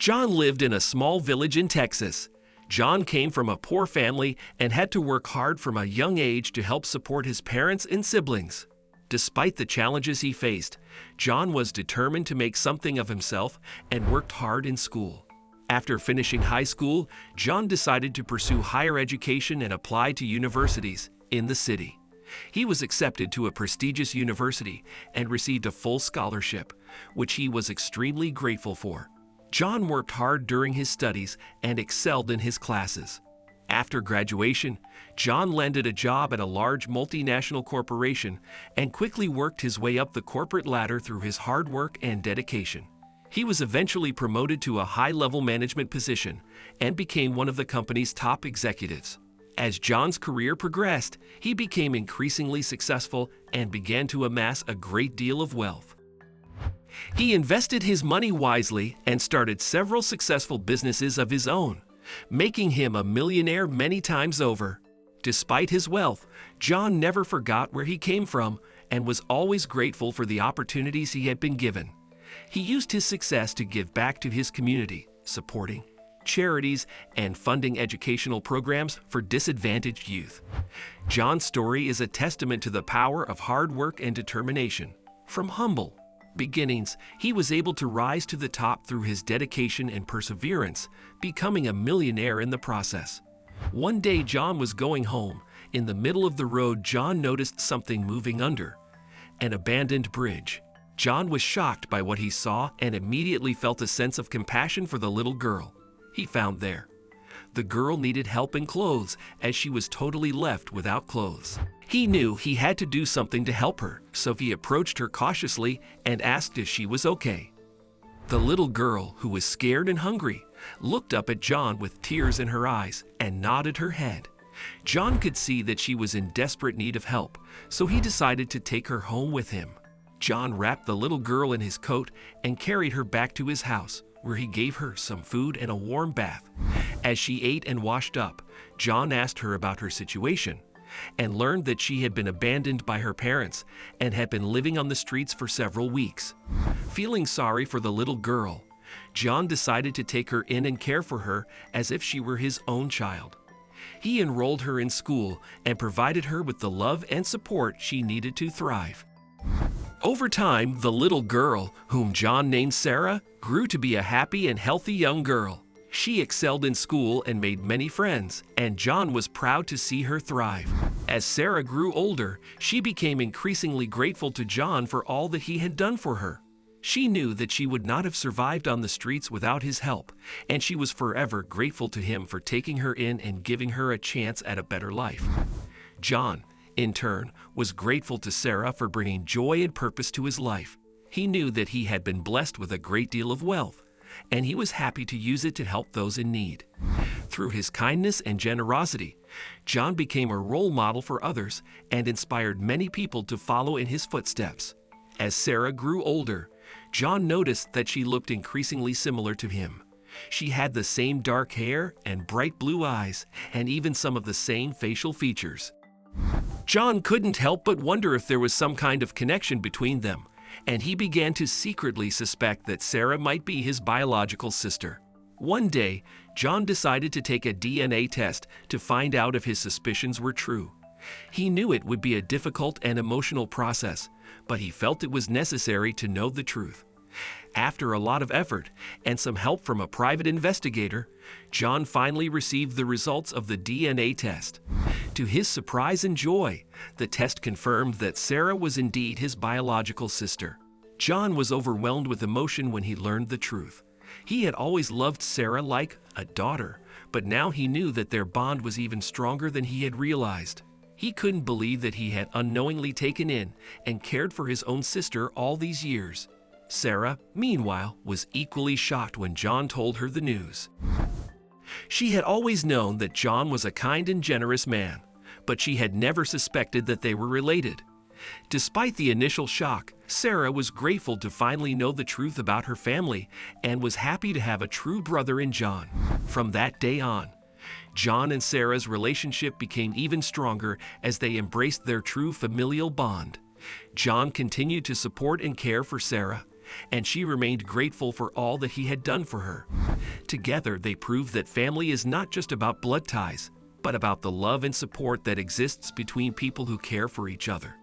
John lived in a small village in Texas. John came from a poor family and had to work hard from a young age to help support his parents and siblings. Despite the challenges he faced, John was determined to make something of himself and worked hard in school. After finishing high school, John decided to pursue higher education and apply to universities in the city. He was accepted to a prestigious university and received a full scholarship, which he was extremely grateful for. John worked hard during his studies and excelled in his classes. After graduation, John landed a job at a large multinational corporation and quickly worked his way up the corporate ladder through his hard work and dedication. He was eventually promoted to a high-level management position and became one of the company's top executives. As John's career progressed, he became increasingly successful and began to amass a great deal of wealth. He invested his money wisely and started several successful businesses of his own, making him a millionaire many times over. Despite his wealth, John never forgot where he came from and was always grateful for the opportunities he had been given. He used his success to give back to his community, supporting charities and funding educational programs for disadvantaged youth. John's story is a testament to the power of hard work and determination. From humble beginnings, he was able to rise to the top through his dedication and perseverance, becoming a millionaire in the process. One day, John was going home. In the middle of the road, John noticed something moving under an abandoned bridge. John was shocked by what he saw and immediately felt a sense of compassion for the little girl he found there. The girl needed help and clothes, as she was totally left without clothes. He knew he had to do something to help her, so he approached her cautiously and asked if she was okay. The little girl, who was scared and hungry, looked up at John with tears in her eyes and nodded her head. John could see that she was in desperate need of help, so he decided to take her home with him. John wrapped the little girl in his coat and carried her back to his house, where he gave her some food and a warm bath. As she ate and washed up, John asked her about her situation and learned that she had been abandoned by her parents and had been living on the streets for several weeks. Feeling sorry for the little girl, John decided to take her in and care for her as if she were his own child. He enrolled her in school and provided her with the love and support she needed to thrive. Over time, the little girl, whom John named Sarah, grew to be a happy and healthy young girl. She excelled in school and made many friends, and John was proud to see her thrive. As Sarah grew older, she became increasingly grateful to John for all that he had done for her. She knew that she would not have survived on the streets without his help, and she was forever grateful to him for taking her in and giving her a chance at a better life. John, in turn, was grateful to Sarah for bringing joy and purpose to his life. He knew that he had been blessed with a great deal of wealth, and he was happy to use it to help those in need. Through his kindness and generosity, John became a role model for others and inspired many people to follow in his footsteps. As Sarah grew older, John noticed that she looked increasingly similar to him. She had the same dark hair and bright blue eyes, and even some of the same facial features. John couldn't help but wonder if there was some kind of connection between them, and he began to secretly suspect that Sarah might be his biological sister. One day, John decided to take a DNA test to find out if his suspicions were true. He knew it would be a difficult and emotional process, but he felt it was necessary to know the truth. After a lot of effort and some help from a private investigator, John finally received the results of the DNA test. To his surprise and joy, the test confirmed that Sarah was indeed his biological sister. John was overwhelmed with emotion when he learned the truth. He had always loved Sarah like a daughter, but now he knew that their bond was even stronger than he had realized. He couldn't believe that he had unknowingly taken in and cared for his own sister all these years. Sarah, meanwhile, was equally shocked when John told her the news. She had always known that John was a kind and generous man, but she had never suspected that they were related. Despite the initial shock, Sarah was grateful to finally know the truth about her family and was happy to have a true brother in John. From that day on, John and Sarah's relationship became even stronger as they embraced their true familial bond. John continued to support and care for Sarah, and she remained grateful for all that he had done for her. Together, they prove that family is not just about blood ties, but about the love and support that exists between people who care for each other.